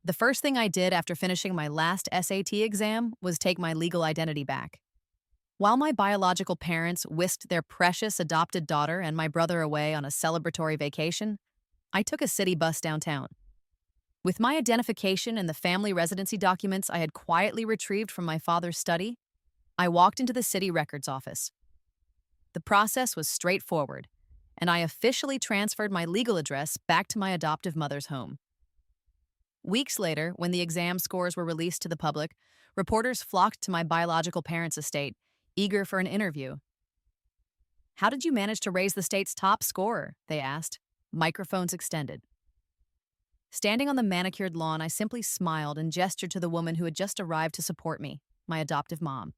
The first thing I did after finishing my last SAT exam was take my legal identity back. While my biological parents whisked their precious adopted daughter and my brother away on a celebratory vacation, I took a city bus downtown. With my identification and the family residency documents I had quietly retrieved from my father's study, I walked into the city records office. The process was straightforward, and I officially transferred my legal address back to my adoptive mother's home. Weeks later, when the exam scores were released to the public, reporters flocked to my biological parents' estate, eager for an interview. "How did you manage to raise the state's top scorer?" they asked, microphones extended. Standing on the manicured lawn, I simply smiled and gestured to the woman who had just arrived to support me, my adoptive mom.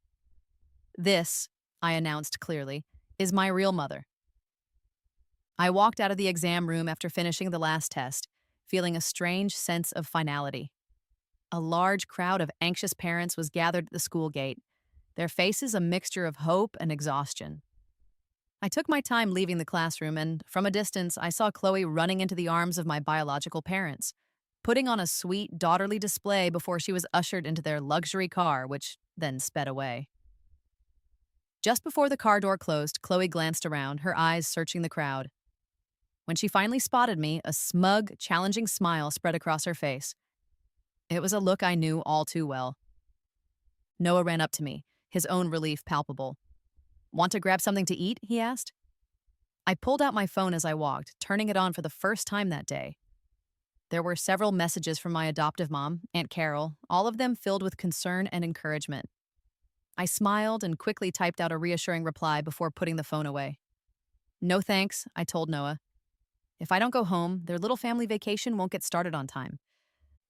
"This," I announced clearly, "is my real mother." I walked out of the exam room after finishing the last test, feeling a strange sense of finality. A large crowd of anxious parents was gathered at the school gate, their faces a mixture of hope and exhaustion. I took my time leaving the classroom, and from a distance, I saw Chloe running into the arms of my biological parents, putting on a sweet, daughterly display before she was ushered into their luxury car, which then sped away. Just before the car door closed, Chloe glanced around, her eyes searching the crowd. When she finally spotted me, a smug, challenging smile spread across her face. It was a look I knew all too well. Noah ran up to me, his own relief palpable. "Want to grab something to eat?" he asked. I pulled out my phone as I walked, turning it on for the first time that day. There were several messages from my adoptive mom, Aunt Carol, all of them filled with concern and encouragement. I smiled and quickly typed out a reassuring reply before putting the phone away. "No thanks," I told Noah. "If I don't go home, their little family vacation won't get started on time."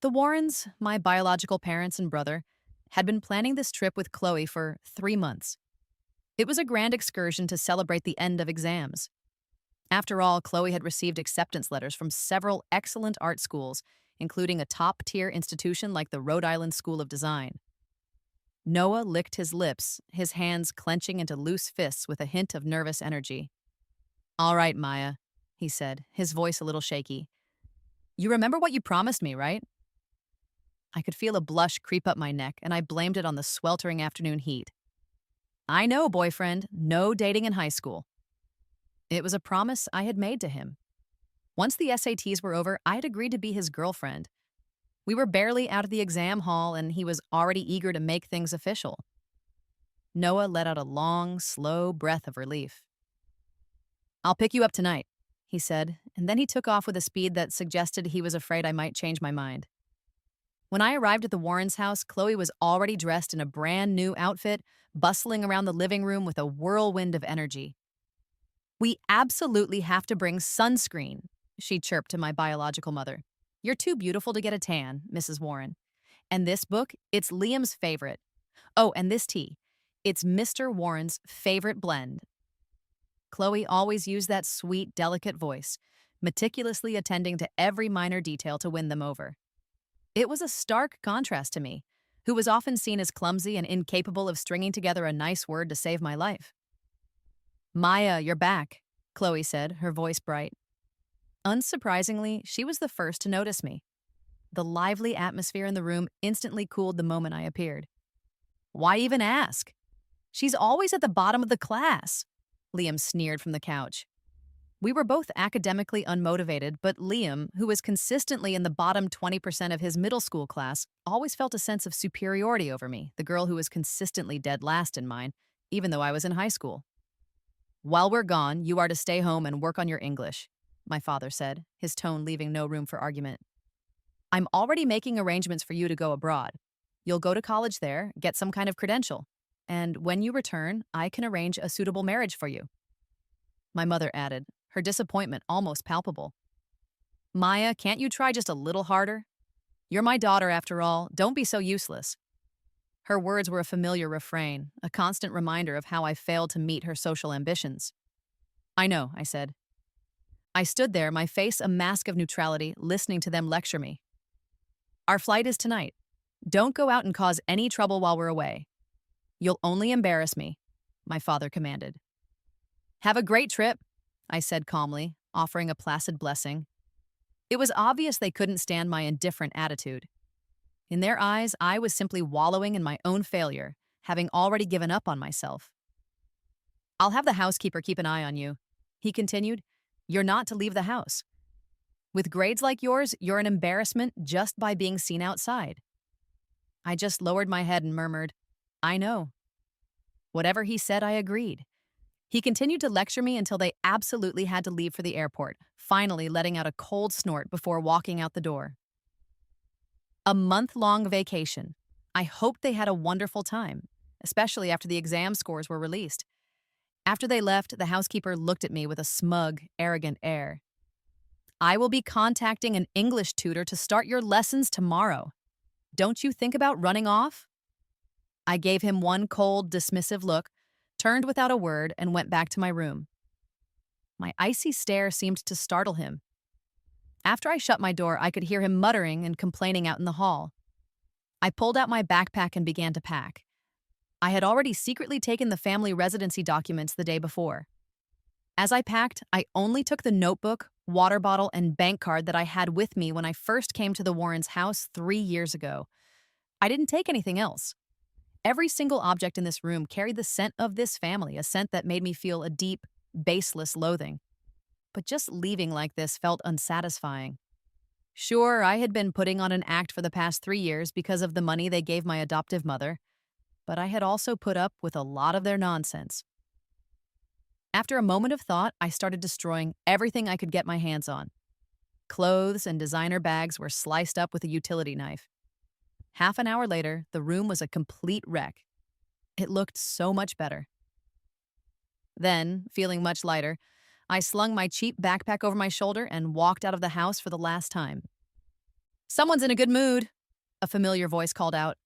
The Warrens, my biological parents and brother, had been planning this trip with Chloe for 3 months. It was a grand excursion to celebrate the end of exams. After all, Chloe had received acceptance letters from several excellent art schools, including a top-tier institution like the Rhode Island School of Design. Noah licked his lips, his hands clenching into loose fists with a hint of nervous energy. "All right, Maya," he said, his voice a little shaky. "You remember what you promised me, right?" I could feel a blush creep up my neck, and I blamed it on the sweltering afternoon heat. "I know, boyfriend, no dating in high school." It was a promise I had made to him. Once the SATs were over, I had agreed to be his girlfriend. We were barely out of the exam hall, and he was already eager to make things official. Noah let out a long, slow breath of relief. "I'll pick you up tonight," he said, and then he took off with a speed that suggested he was afraid I might change my mind. When I arrived at the Warrens' house, Chloe was already dressed in a brand new outfit, bustling around the living room with a whirlwind of energy. "We absolutely have to bring sunscreen," she chirped to my biological mother. "You're too beautiful to get a tan, Mrs. Warren. And this book, it's Liam's favorite. Oh, and this tea, it's Mr. Warren's favorite blend." Chloe always used that sweet, delicate voice, meticulously attending to every minor detail to win them over. It was a stark contrast to me, who was often seen as clumsy and incapable of stringing together a nice word to save my life. "Maya, you're back," Chloe said, her voice bright. Unsurprisingly, she was the first to notice me. The lively atmosphere in the room instantly cooled the moment I appeared. "Why even ask? She's always at the bottom of the class," Liam sneered from the couch. We were both academically unmotivated, but Liam, who was consistently in the bottom 20% of his middle school class, always felt a sense of superiority over me, the girl who was consistently dead last in mine, even though I was in high school. "While we're gone, you are to stay home and work on your English," my father said, his tone leaving no room for argument. "I'm already making arrangements for you to go abroad. You'll go to college there, get some kind of credential, and when you return, I can arrange a suitable marriage for you." My mother added, her disappointment almost palpable. "Maya, can't you try just a little harder? You're my daughter after all, don't be so useless." Her words were a familiar refrain, a constant reminder of how I failed to meet her social ambitions. "I know," I said. I stood there, my face a mask of neutrality, listening to them lecture me. "Our flight is tonight. Don't go out and cause any trouble while we're away. You'll only embarrass me," my father commanded. "Have a great trip," I said calmly, offering a placid blessing. It was obvious they couldn't stand my indifferent attitude. In their eyes, I was simply wallowing in my own failure, having already given up on myself. I'll have the housekeeper keep an eye on you. He continued, you're not to leave the house. With grades like yours, you're an embarrassment just by being seen outside. I just lowered my head and murmured, I know. Whatever he said, I agreed. He continued to lecture me until they absolutely had to leave for the airport, finally letting out a cold snort before walking out the door. A month-long vacation. I hoped they had a wonderful time, especially after the exam scores were released. After they left, the housekeeper looked at me with a smug, arrogant air. I will be contacting an English tutor to start your lessons tomorrow. Don't you think about running off? I gave him one cold, dismissive look, turned without a word, and went back to my room. My icy stare seemed to startle him. After I shut my door, I could hear him muttering and complaining out in the hall. I pulled out my backpack and began to pack. I had already secretly taken the family residency documents the day before. As I packed, I only took the notebook, water bottle, and bank card that I had with me when I first came to the Warrens' house 3 years ago. I didn't take anything else. Every single object in this room carried the scent of this family, a scent that made me feel a deep, baseless loathing. But just leaving like this felt unsatisfying. Sure, I had been putting on an act for the past 3 years because of the money they gave my adoptive mother, but I had also put up with a lot of their nonsense. After a moment of thought, I started destroying everything I could get my hands on. Clothes and designer bags were sliced up with a utility knife. Half an hour later, the room was a complete wreck. It looked so much better. Then, feeling much lighter, I slung my cheap backpack over my shoulder and walked out of the house for the last time. Someone's in a good mood, a familiar voice called out.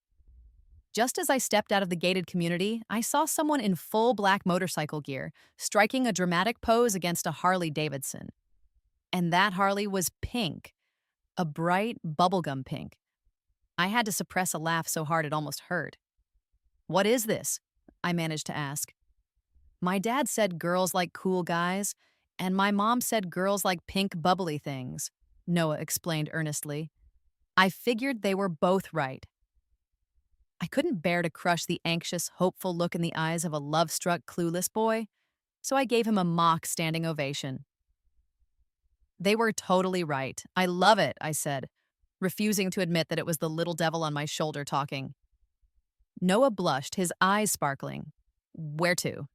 Just as I stepped out of the gated community, I saw someone in full black motorcycle gear, striking a dramatic pose against a Harley Davidson. And that Harley was pink, a bright bubblegum pink. I had to suppress a laugh so hard it almost hurt. What is this? I managed to ask. My dad said girls like cool guys, and my mom said girls like pink bubbly things, Noah explained earnestly. I figured they were both right. I couldn't bear to crush the anxious, hopeful look in the eyes of a love-struck, clueless boy, so I gave him a mock standing ovation. They were totally right. I love it, I said, refusing to admit that it was the little devil on my shoulder talking. Noah blushed, his eyes sparkling. Where to?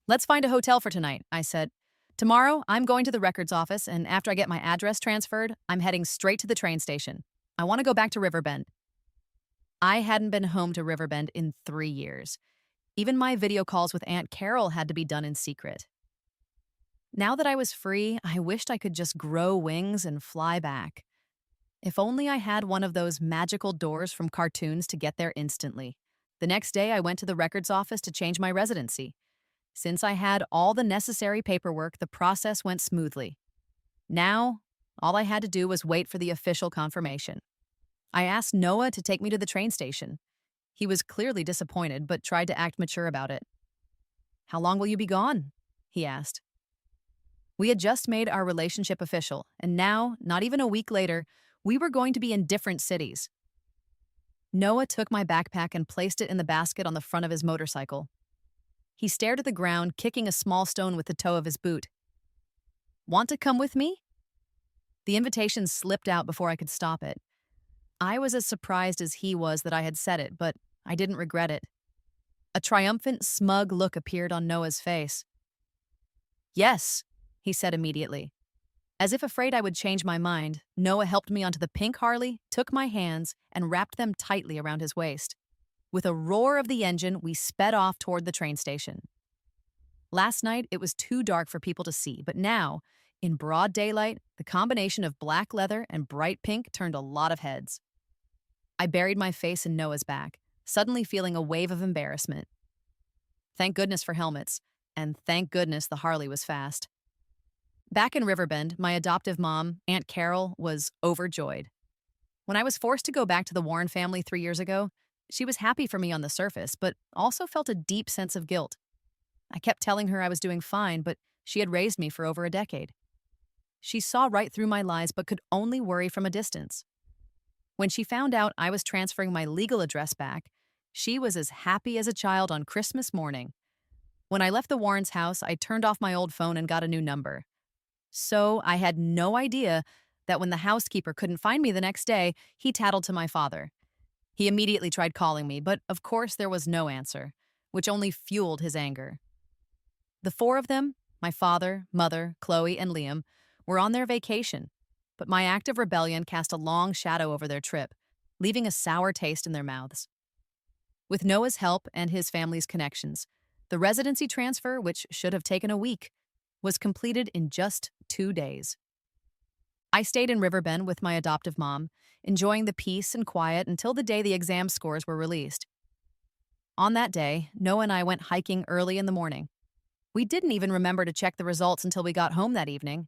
Let's find a hotel for tonight, I said. Tomorrow, I'm going to the records office, and after I get my address transferred, I'm heading straight to the train station. I want to go back to Riverbend. I hadn't been home to Riverbend in 3 years. Even my video calls with Aunt Carol had to be done in secret. Now that I was free, I wished I could just grow wings and fly back. If only I had one of those magical doors from cartoons to get there instantly. The next day, I went to the records office to change my residency. Since I had all the necessary paperwork, the process went smoothly. Now, all I had to do was wait for the official confirmation. I asked Noah to take me to the train station. He was clearly disappointed, but tried to act mature about it. How long will you be gone? He asked. We had just made our relationship official, and now, not even a week later, we were going to be in different cities. Noah took my backpack and placed it in the basket on the front of his motorcycle. He stared at the ground, kicking a small stone with the toe of his boot. Want to come with me? The invitation slipped out before I could stop it. I was as surprised as he was that I had said it, but I didn't regret it. A triumphant, smug look appeared on Noah's face. Yes, he said immediately. As if afraid I would change my mind, Noah helped me onto the pink Harley, took my hands, and wrapped them tightly around his waist. With a roar of the engine, we sped off toward the train station. Last night, it was too dark for people to see, but now, in broad daylight, the combination of black leather and bright pink turned a lot of heads. I buried my face in Noah's back, suddenly feeling a wave of embarrassment. Thank goodness for helmets, and thank goodness the Harley was fast. Back in Riverbend, my adoptive mom, Aunt Carol, was overjoyed. When I was forced to go back to the Warren family 3 years ago, she was happy for me on the surface, but also felt a deep sense of guilt. I kept telling her I was doing fine, but she had raised me for over a decade. She saw right through my lies but could only worry from a distance. When she found out I was transferring my legal address back, she was as happy as a child on Christmas morning. When I left the Warrens' house, I turned off my old phone and got a new number. So I had no idea that when the housekeeper couldn't find me the next day, he tattled to my father. He immediately tried calling me, but of course there was no answer, which only fueled his anger. The four of them, my father, mother, Chloe, and Liam, were on their vacation, but my act of rebellion cast a long shadow over their trip, leaving a sour taste in their mouths. With Noah's help and his family's connections, the residency transfer, which should have taken a week, was completed in just 2 days. I stayed in Riverbend with my adoptive mom, enjoying the peace and quiet until the day the exam scores were released. On that day, Noah and I went hiking early in the morning. We didn't even remember to check the results until we got home that evening.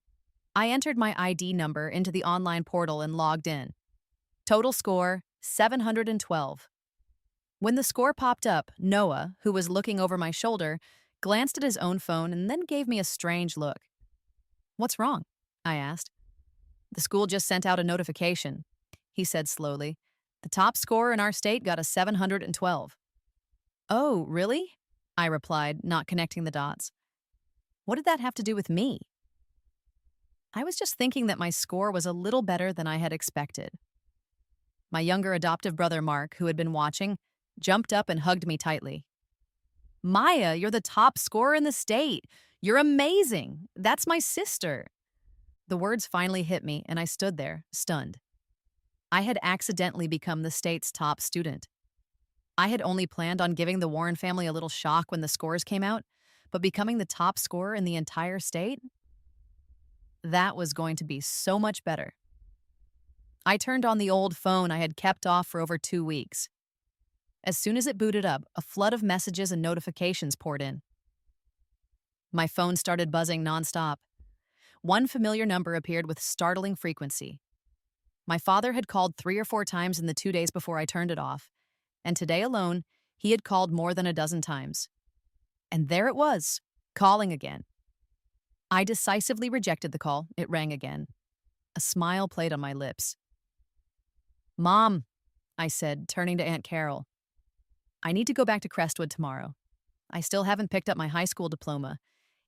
I entered my ID number into the online portal and logged in. Total score, 712. When the score popped up, Noah, who was looking over my shoulder, glanced at his own phone and then gave me a strange look. "What's wrong?" I asked. "The school just sent out a notification," he said slowly. "The top scorer in our state got a 712. "Oh, really?" I replied, not connecting the dots. "What did that have to do with me?" I was just thinking that my score was a little better than I had expected. My younger adoptive brother, Mark, who had been watching, jumped up and hugged me tightly. "Maya, you're the top scorer in the state. You're amazing. That's my sister." The words finally hit me, and I stood there, stunned. I had accidentally become the state's top student. I had only planned on giving the Warren family a little shock when the scores came out, but becoming the top scorer in the entire state? That was going to be so much better. I turned on the old phone I had kept off for over 2 weeks. As soon as it booted up, a flood of messages and notifications poured in. My phone started buzzing nonstop. One familiar number appeared with startling frequency. My father had called 3 or 4 times in the 2 days before I turned it off, and today alone, he had called more than a dozen times. And there it was, calling again. I decisively rejected the call. It rang again. A smile played on my lips. "Mom," I said, turning to Aunt Carol. "I need to go back to Crestwood tomorrow. I still haven't picked up my high school diploma,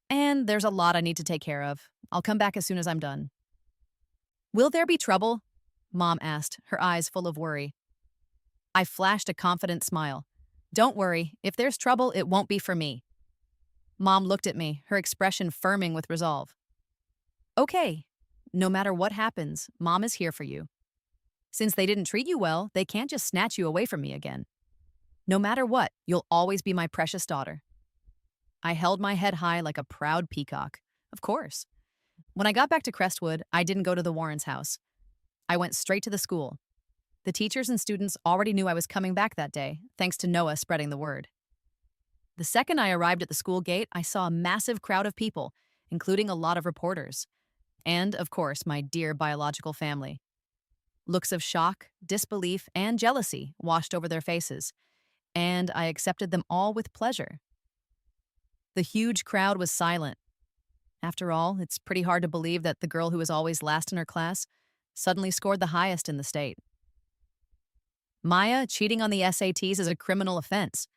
and there's a lot I need to take care of. I'll come back as soon as I'm done." "Will there be trouble?" Mom asked, her eyes full of worry. I flashed a confident smile. "Don't worry. If there's trouble, it won't be for me." Mom looked at me, her expression firming with resolve. "Okay. No matter what happens, Mom is here for you. Since they didn't treat you well, they can't just snatch you away from me again. No matter what, you'll always be my precious daughter." I held my head high like a proud peacock. Of course. When I got back to Crestwood, I didn't go to the Warrens' house. I went straight to the school. The teachers and students already knew I was coming back that day, thanks to Noah spreading the word. The second I arrived at the school gate, I saw a massive crowd of people, including a lot of reporters. And, of course, my dear biological family. Looks of shock, disbelief, and jealousy washed over their faces, and I accepted them all with pleasure. The huge crowd was silent. After all, it's pretty hard to believe that the girl who was always last in her class suddenly scored the highest in the state. "Maya, cheating on the SATs is a criminal offense,"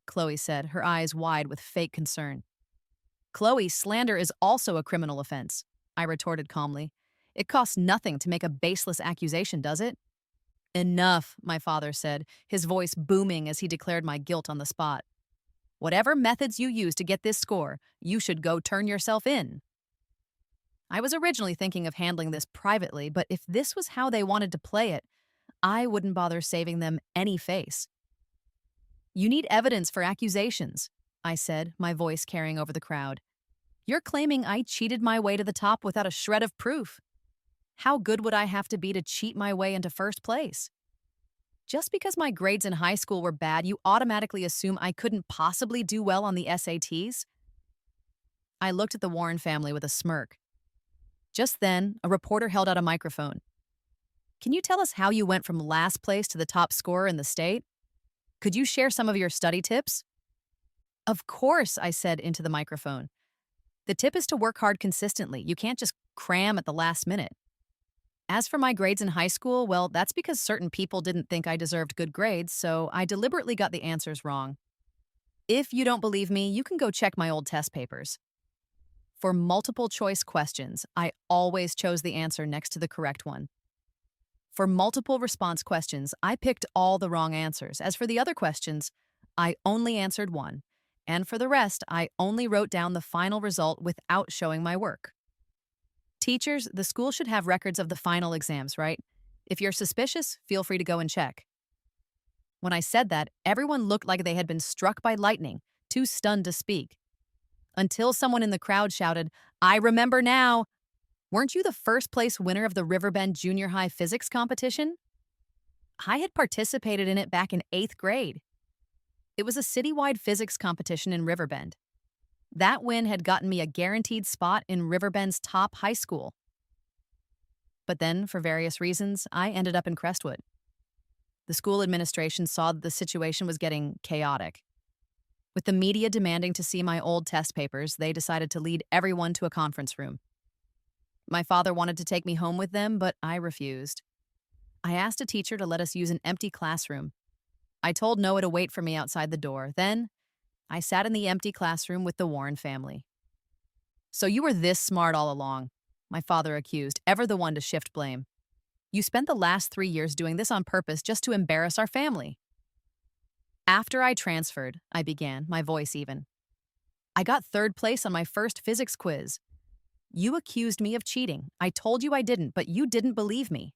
Chloe said, her eyes wide with fake concern. "Chloe, slander is also a criminal offense," I retorted calmly. "It costs nothing to make a baseless accusation, does it?" "Enough," my father said, his voice booming as he declared my guilt on the spot. "Whatever methods you use to get this score, you should go turn yourself in." I was originally thinking of handling this privately, but if this was how they wanted to play it, I wouldn't bother saving them any face. "You need evidence for accusations," I said, my voice carrying over the crowd. "You're claiming I cheated my way to the top without a shred of proof. How good would I have to be to cheat my way into first place? Just because my grades in high school were bad, you automatically assume I couldn't possibly do well on the SATs?" I looked at the Warren family with a smirk. Just then, a reporter held out a microphone. "Can you tell us how you went from last place to the top scorer in the state? Could you share some of your study tips?" "Of course," I said into the microphone. "The tip is to work hard consistently. You can't just cram at the last minute." As for my grades in high school, well, that's because certain people didn't think I deserved good grades, so I deliberately got the answers wrong. If you don't believe me, you can go check my old test papers. For multiple choice questions, I always chose the answer next to the correct one. For multiple response questions, I picked all the wrong answers. As for the other questions, I only answered one. And for the rest, I only wrote down the final result without showing my work. Teachers, the school should have records of the final exams, right? If you're suspicious, feel free to go and check. When I said that, everyone looked like they had been struck by lightning, too stunned to speak. Until someone in the crowd shouted, "I remember now! Weren't you the first place winner of the Riverbend Junior High physics competition?" I had participated in it back in 8th grade. It was a citywide physics competition in Riverbend. That win had gotten me a guaranteed spot in Riverbend's top high school. But then, for various reasons, I ended up in Crestwood. The school administration saw that the situation was getting chaotic. With the media demanding to see my old test papers, they decided to lead everyone to a conference room. My father wanted to take me home with them, but I refused. I asked a teacher to let us use an empty classroom. I told Noah to wait for me outside the door. Then, I sat in the empty classroom with the Warren family. "So you were this smart all along," my father accused, ever the one to shift blame. "You spent the last 3 years doing this on purpose just to embarrass our family." "After I transferred," I began, my voice even, "I got 3rd place on my first physics quiz. You accused me of cheating. I told you I didn't, but you didn't believe me."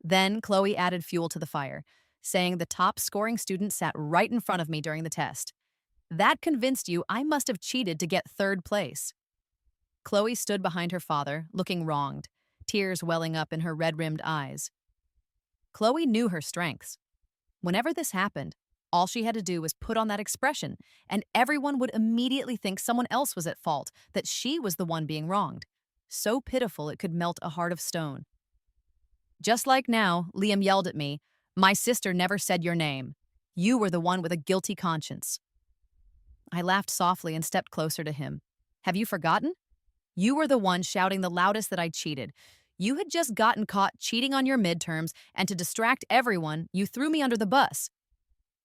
Then Chloe added fuel to the fire, saying the top scoring student sat right in front of me during the test. "That convinced you I must have cheated to get 3rd place." Chloe stood behind her father, looking wronged, tears welling up in her red-rimmed eyes. Chloe knew her strengths. Whenever this happened, all she had to do was put on that expression, and everyone would immediately think someone else was at fault, that she was the one being wronged. So pitiful it could melt a heart of stone. Just like now, Liam yelled at me, "My sister never said your name. You were the one with a guilty conscience." I laughed softly and stepped closer to him. "Have you forgotten? You were the one shouting the loudest that I cheated. You had just gotten caught cheating on your midterms, and to distract everyone, you threw me under the bus.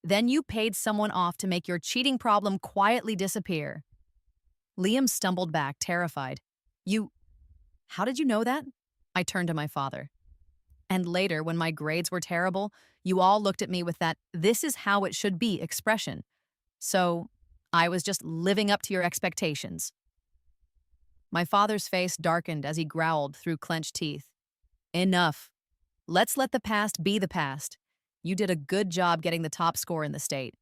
Then you paid someone off to make your cheating problem quietly disappear." Liam stumbled back, terrified. How did you know that?" I turned to my father. "And later, when my grades were terrible, you all looked at me with that 'this is how it should be' expression. So, I was just living up to your expectations." My father's face darkened as he growled through clenched teeth. "Enough. Let's let the past be the past. You did a good job getting the top score in the state.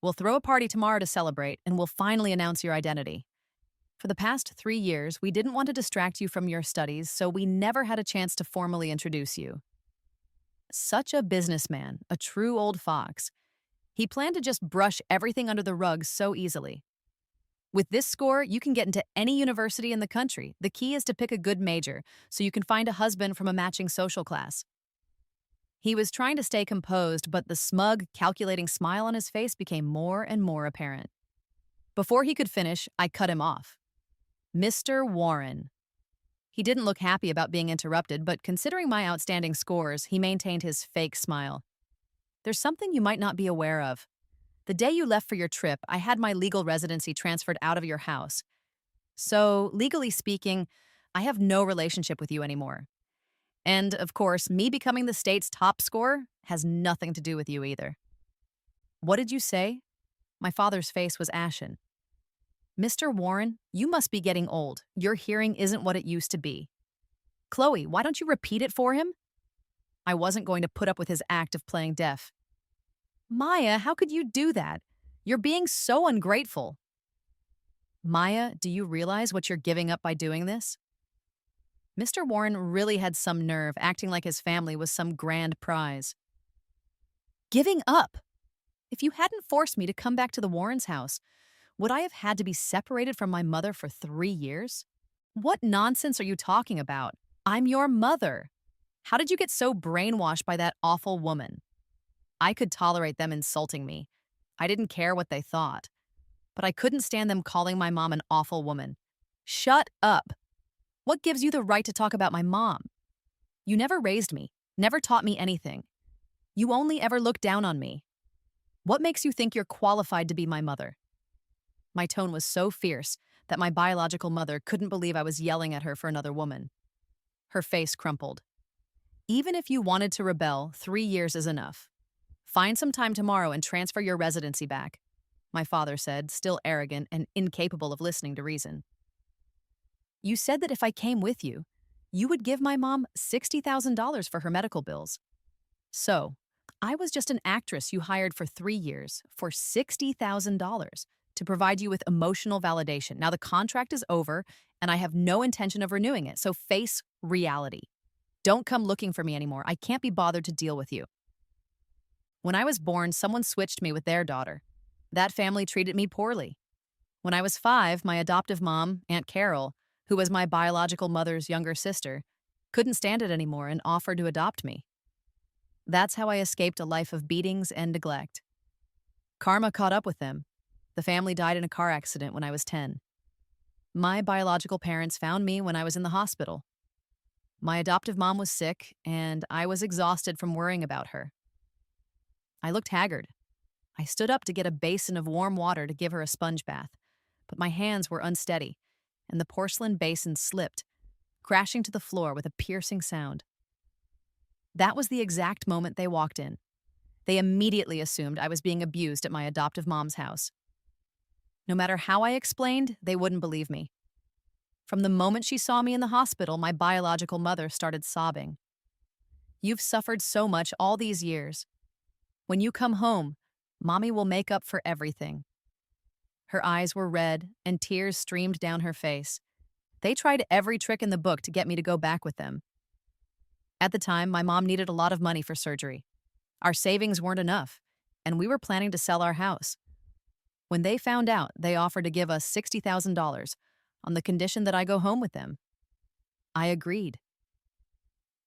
We'll throw a party tomorrow to celebrate, and we'll finally announce your identity. For the past 3 years, we didn't want to distract you from your studies, so we never had a chance to formally introduce you." Such a businessman, a true old fox. He planned to just brush everything under the rug so easily. "With this score, you can get into any university in the country. The key is to pick a good major, so you can find a husband from a matching social class." He was trying to stay composed, but the smug, calculating smile on his face became more and more apparent. Before he could finish, I cut him off. "Mr. Warren." He didn't look happy about being interrupted, but considering my outstanding scores, he maintained his fake smile. "There's something you might not be aware of. The day you left for your trip, I had my legal residency transferred out of your house. So, legally speaking, I have no relationship with you anymore. And, of course, me becoming the state's top scorer has nothing to do with you either." "What did you say?" My father's face was ashen. "Mr. Warren, you must be getting old. Your hearing isn't what it used to be. Chloe, why don't you repeat it for him?" I wasn't going to put up with his act of playing deaf. "Maya, how could you do that? You're being so ungrateful." "Maya, do you realize what you're giving up by doing this?" Mr. Warren really had some nerve, acting like his family was some grand prize. "Giving up? If you hadn't forced me to come back to the Warrens' house, would I have had to be separated from my mother for 3 years? What nonsense are you talking about? I'm your mother. How did you get so brainwashed by that awful woman?" I could tolerate them insulting me. I didn't care what they thought. But I couldn't stand them calling my mom an awful woman. "Shut up. What gives you the right to talk about my mom?" You never raised me, never taught me anything. You only ever looked down on me. What makes you think you're qualified to be my mother?" My tone was so fierce that my biological mother couldn't believe I was yelling at her for another woman. Her face crumpled. "Even if you wanted to rebel, 3 years is enough. Find some time tomorrow and transfer your residency back," my father said, still arrogant and incapable of listening to reason. "You said that if I came with you, you would give my mom $60,000 for her medical bills. So, I was just an actress you hired for 3 years for $60,000 to provide you with emotional validation. Now the contract is over, and I have no intention of renewing it, so face reality. Don't come looking for me anymore. I can't be bothered to deal with you." When I was born, someone switched me with their daughter. That family treated me poorly. When I was 5, my adoptive mom, Aunt Carol, who was my biological mother's younger sister, couldn't stand it anymore and offered to adopt me. That's how I escaped a life of beatings and neglect. Karma caught up with them. The family died in a car accident when I was 10. My biological parents found me when I was in the hospital. My adoptive mom was sick, and I was exhausted from worrying about her. I looked haggard. I stood up to get a basin of warm water to give her a sponge bath, but my hands were unsteady, and the porcelain basin slipped, crashing to the floor with a piercing sound. That was the exact moment they walked in. They immediately assumed I was being abused at my adoptive mom's house. No matter how I explained, they wouldn't believe me. From the moment she saw me in the hospital, my biological mother started sobbing. "You've suffered so much all these years. When you come home, Mommy will make up for everything." Her eyes were red, and tears streamed down her face. They tried every trick in the book to get me to go back with them. At the time, my mom needed a lot of money for surgery. Our savings weren't enough, and we were planning to sell our house. When they found out, they offered to give us $60,000 on the condition that I go home with them. I agreed.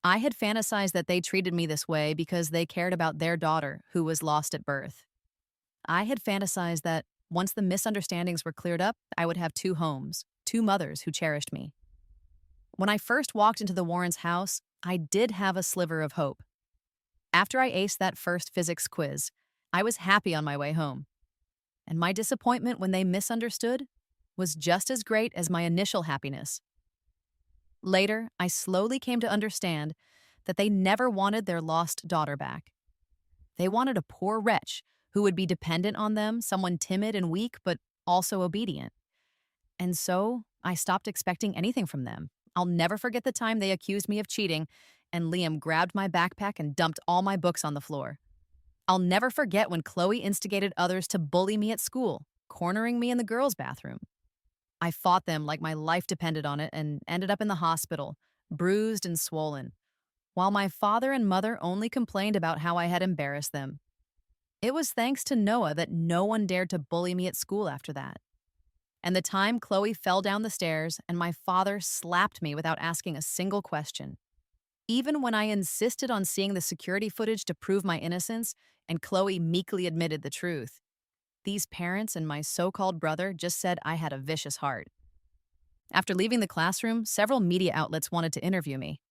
I had fantasized that they treated me this way because they cared about their daughter, who was lost at birth. I had fantasized that once the misunderstandings were cleared up, I would have 2 homes, 2 mothers who cherished me. When I first walked into the Warrens' house, I did have a sliver of hope. After I aced that first physics quiz, I was happy on my way home. And my disappointment when they misunderstood was just as great as my initial happiness. Later, I slowly came to understand that they never wanted their lost daughter back. They wanted a poor wretch who would be dependent on them, someone timid and weak, but also obedient. And so, I stopped expecting anything from them. I'll never forget the time they accused me of cheating, and Liam grabbed my backpack and dumped all my books on the floor. I'll never forget when Chloe instigated others to bully me at school, cornering me in the girls' bathroom. I fought them like my life depended on it and ended up in the hospital, bruised and swollen, while my father and mother only complained about how I had embarrassed them. It was thanks to Noah that no one dared to bully me at school after that. And the time Chloe fell down the stairs and my father slapped me without asking a single question. Even when I insisted on seeing the security footage to prove my innocence, and Chloe meekly admitted the truth, these parents and my so-called brother just said I had a vicious heart. After leaving the classroom, several media outlets wanted to interview me.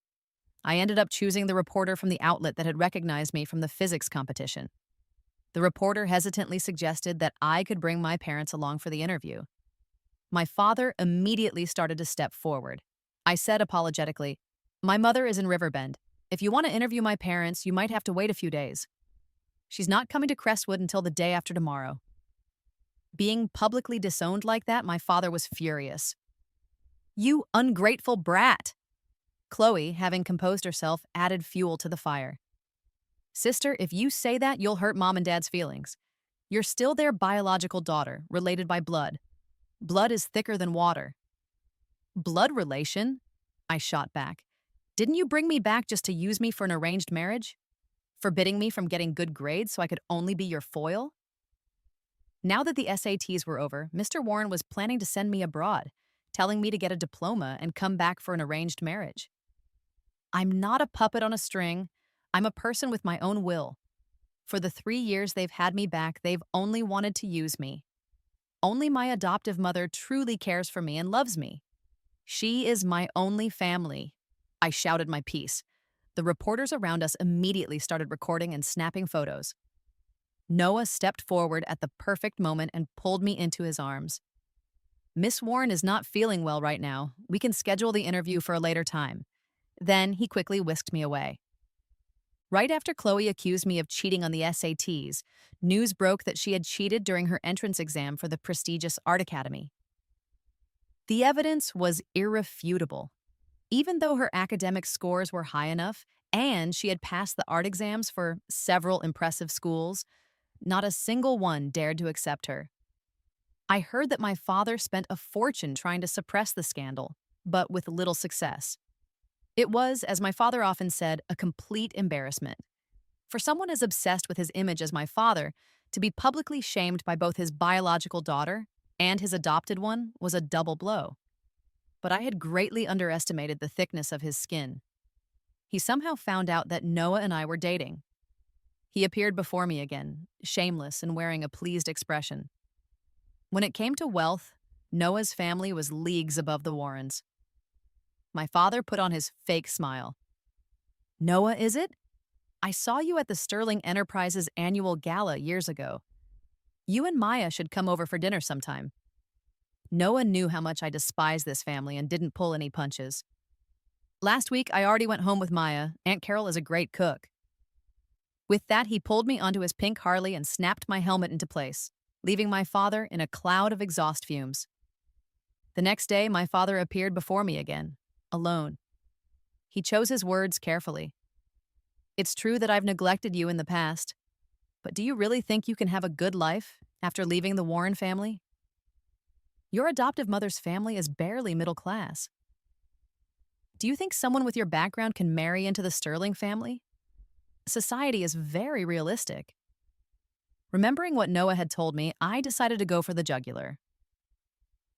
I ended up choosing the reporter from the outlet that had recognized me from the physics competition. The reporter hesitantly suggested that I could bring my parents along for the interview. My father immediately started to step forward. I said apologetically, "My mother is in Riverbend. If you want to interview my parents, you might have to wait a few days. She's not coming to Crestwood until the day after tomorrow." Being publicly disowned like that, my father was furious. "You ungrateful brat!" Chloe, having composed herself, added fuel to the fire. "Sister, if you say that, you'll hurt Mom and Dad's feelings. You're still their biological daughter, related by blood. Blood is thicker than water." "Blood relation?" I shot back. "Didn't you bring me back just to use me for an arranged marriage? Forbidding me from getting good grades so I could only be your foil?" Now that the SATs were over, Mr. Warren was planning to send me abroad, telling me to get a diploma and come back for an arranged marriage. I'm not a puppet on a string. I'm a person with my own will. For the 3 years they've had me back, they've only wanted to use me. Only my adoptive mother truly cares for me and loves me. She is my only family. I shouted my piece. The reporters around us immediately started recording and snapping photos. Noah stepped forward at the perfect moment and pulled me into his arms. "Miss Warren is not feeling well right now. We can schedule the interview for a later time." Then he quickly whisked me away. Right after Chloe accused me of cheating on the SATs, news broke that she had cheated during her entrance exam for the prestigious Art Academy. The evidence was irrefutable. Even though her academic scores were high enough and she had passed the art exams for several impressive schools, not a single one dared to accept her. I heard that my father spent a fortune trying to suppress the scandal, but with little success. It was, as my father often said, a complete embarrassment. For someone as obsessed with his image as my father, to be publicly shamed by both his biological daughter and his adopted one was a double blow. But I had greatly underestimated the thickness of his skin. He somehow found out that Noah and I were dating. He appeared before me again, shameless and wearing a pleased expression. When it came to wealth, Noah's family was leagues above the Warrens. My father put on his fake smile. "Noah, is it? I saw you at the Sterling Enterprises annual gala years ago. You and Maya should come over for dinner sometime." Noah knew how much I despised this family and didn't pull any punches. "Last week, I already went home with Maya. Aunt Carol is a great cook." With that, he pulled me onto his pink Harley and snapped my helmet into place, leaving my father in a cloud of exhaust fumes. The next day, my father appeared before me again, alone. He chose his words carefully. "It's true that I've neglected you in the past, but do you really think you can have a good life after leaving the Warren family? Your adoptive mother's family is barely middle class. Do you think someone with your background can marry into the Sterling family? Society is very realistic." Remembering what Noah had told me, I decided to go for the jugular.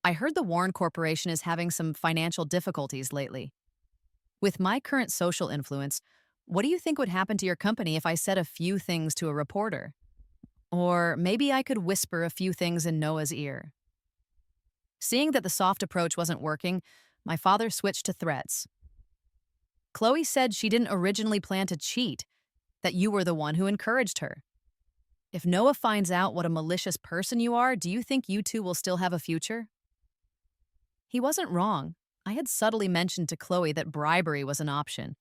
"I heard the Warren Corporation is having some financial difficulties lately. With my current social influence, what do you think would happen to your company if I said a few things to a reporter? Or maybe I could whisper a few things in Noah's ear." Seeing that the soft approach wasn't working, my father switched to threats. "Chloe said she didn't originally plan to cheat, that you were the one who encouraged her. If Noah finds out what a malicious person you are, do you think you two will still have a future?" He wasn't wrong. I had subtly mentioned to Chloe that bribery was an option,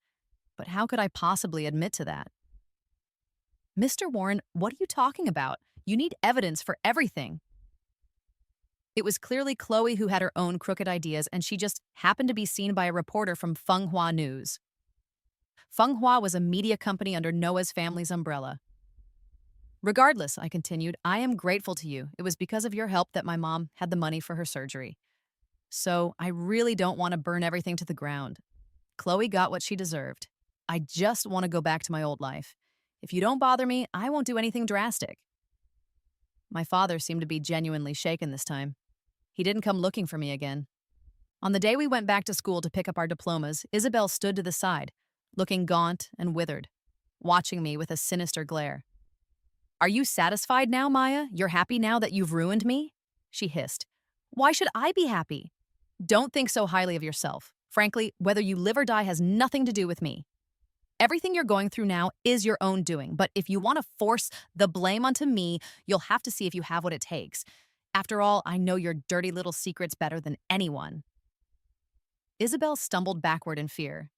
but how could I possibly admit to that? "Mr. Warren, what are you talking about? You need evidence for everything." It was clearly Chloe who had her own crooked ideas, and she just happened to be seen by a reporter from Fenghua News. Fenghua was a media company under Noah's family's umbrella. "Regardless," I continued, "I am grateful to you. It was because of your help that my mom had the money for her surgery. So I really don't want to burn everything to the ground. Chloe got what she deserved. I just want to go back to my old life. If you don't bother me, I won't do anything drastic." My father seemed to be genuinely shaken this time. He didn't come looking for me again. On the day we went back to school to pick up our diplomas, Isabel stood to the side, looking gaunt and withered, watching me with a sinister glare. "Are you satisfied now, Maya? You're happy now that you've ruined me?" she hissed. "Why should I be happy? Don't think so highly of yourself. Frankly, whether you live or die has nothing to do with me. Everything you're going through now is your own doing, but if you want to force the blame onto me, you'll have to see if you have what it takes. After all, I know your dirty little secrets better than anyone." Isabel stumbled backward in fear.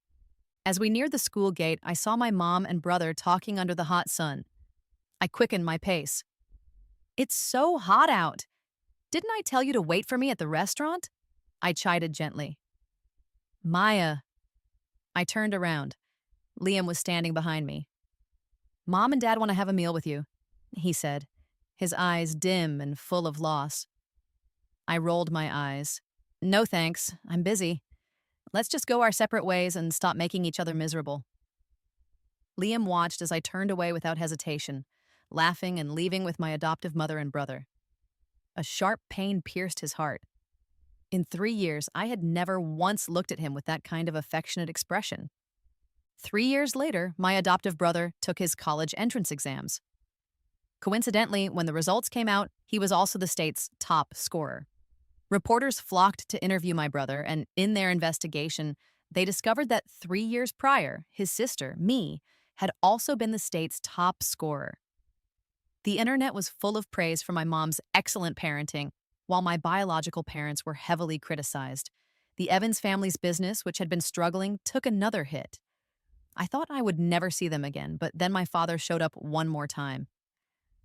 As we neared the school gate, I saw my mom and brother talking under the hot sun. I quickened my pace. "It's so hot out. Didn't I tell you to wait for me at the restaurant?" I chided gently. "Maya." I turned around. Liam was standing behind me. "Mom and Dad want to have a meal with you," he said, his eyes dim and full of loss. I rolled my eyes. "No thanks, I'm busy. Let's just go our separate ways and stop making each other miserable." Liam watched as I turned away without hesitation, laughing and leaving with my adoptive mother and brother. A sharp pain pierced his heart. In 3 years, I had never once looked at him with that kind of affectionate expression. 3 years later, my adoptive brother took his college entrance exams. Coincidentally, when the results came out, he was also the state's top scorer. Reporters flocked to interview my brother, and in their investigation, They discovered that 3 years prior, his sister, me, had also been the state's top scorer. The internet was full of praise for my mom's excellent parenting, while my biological parents were heavily criticized. The Evans family's business, which had been struggling, took another hit. I thought I would never see them again, but then my father showed up one more time.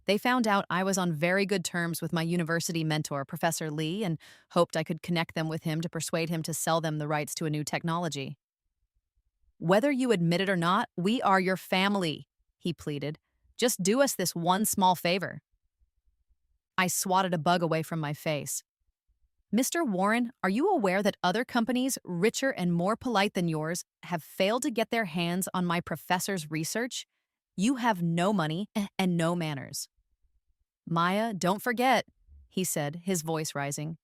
They found out I was on very good terms with my university mentor, Professor Lee, and hoped I could connect them with him to persuade him to sell them the rights to a new technology. "Whether you admit it or not, we are your family," he pleaded. "Just do us this one small favor." I swatted a bug away from my face. "Mr. Warren, are you aware that other companies, richer and more polite than yours, have failed to get their hands on my professor's research? You have no money and no manners." "Maya, don't forget," he said, his voice rising.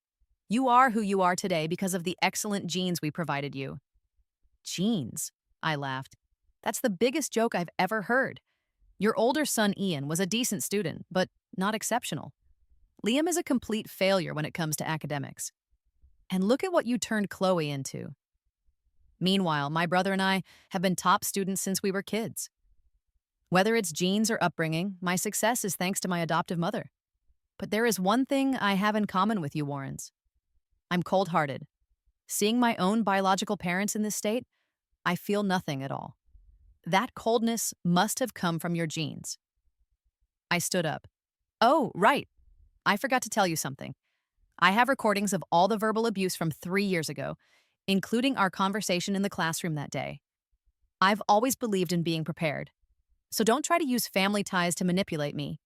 "You are who you are today because of the excellent genes we provided you." "Genes?" I laughed. "That's the biggest joke I've ever heard. Your older son, Ian, was a decent student, but not exceptional. Liam is a complete failure when it comes to academics. And look at what you turned Chloe into." Meanwhile, my brother and I have been top students since we were kids. Whether it's genes or upbringing, my success is thanks to my adoptive mother. But there is one thing I have in common with you, Warrens. I'm cold-hearted. Seeing my own biological parents in this state, I feel nothing at all. That coldness must have come from your genes." I stood up. "Oh, right. I forgot to tell you something. I have recordings of all the verbal abuse from 3 years ago, including our conversation in the classroom that day. I've always believed in being prepared. So don't try to use family ties to manipulate me."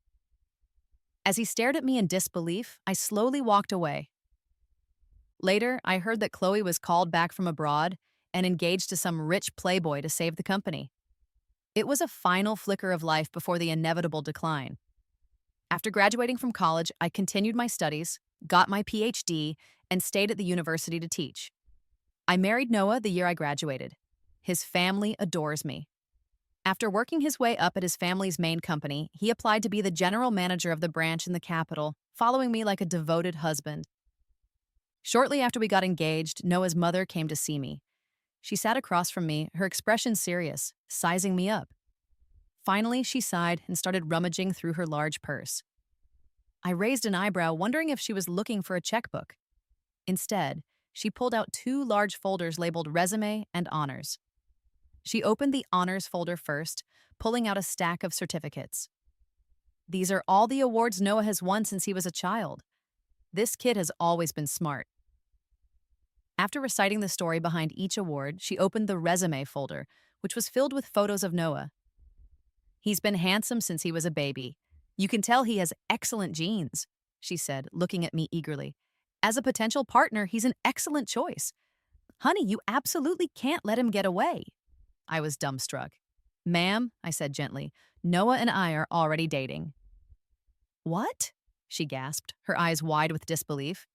As he stared at me in disbelief, I slowly walked away. Later, I heard that Chloe was called back from abroad and engaged to some rich playboy to save the company. It was a final flicker of life before the inevitable decline. After graduating from college, I continued my studies, got my PhD, and stayed at the university to teach. I married Noah the year I graduated. His family adores me. After working his way up at his family's main company, he applied to be the general manager of the branch in the capital, following me like a devoted husband. Shortly after we got engaged, Noah's mother came to see me. She sat across from me, her expression serious, sizing me up. Finally, she sighed and started rummaging through her large purse. I raised an eyebrow, wondering if she was looking for a checkbook. Instead, she pulled out 2 large folders labeled Resume and Honors. She opened the Honors folder first, pulling out a stack of certificates. "These are all the awards Noah has won since he was a child. This kid has always been smart." After reciting the story behind each award, she opened the Resume folder, which was filled with photos of Noah. "He's been handsome since he was a baby. You can tell he has excellent genes," she said, looking at me eagerly. "As a potential partner, he's an excellent choice. Honey, you absolutely can't let him get away." I was dumbstruck. "Ma'am," I said gently, "Noah and I are already dating." "What?" she gasped, her eyes wide with disbelief.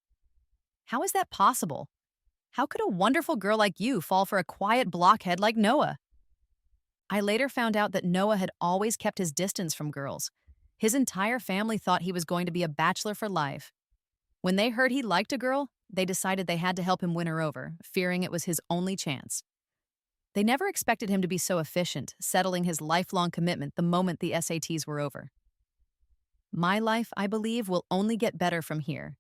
"How is that possible? How could a wonderful girl like you fall for a quiet blockhead like Noah?" I later found out that Noah had always kept his distance from girls. His entire family thought he was going to be a bachelor for life. When they heard he liked a girl, they decided they had to help him win her over, fearing it was his only chance. They never expected him to be so efficient, settling his lifelong commitment the moment the SATs were over. My life, I believe, will only get better from here.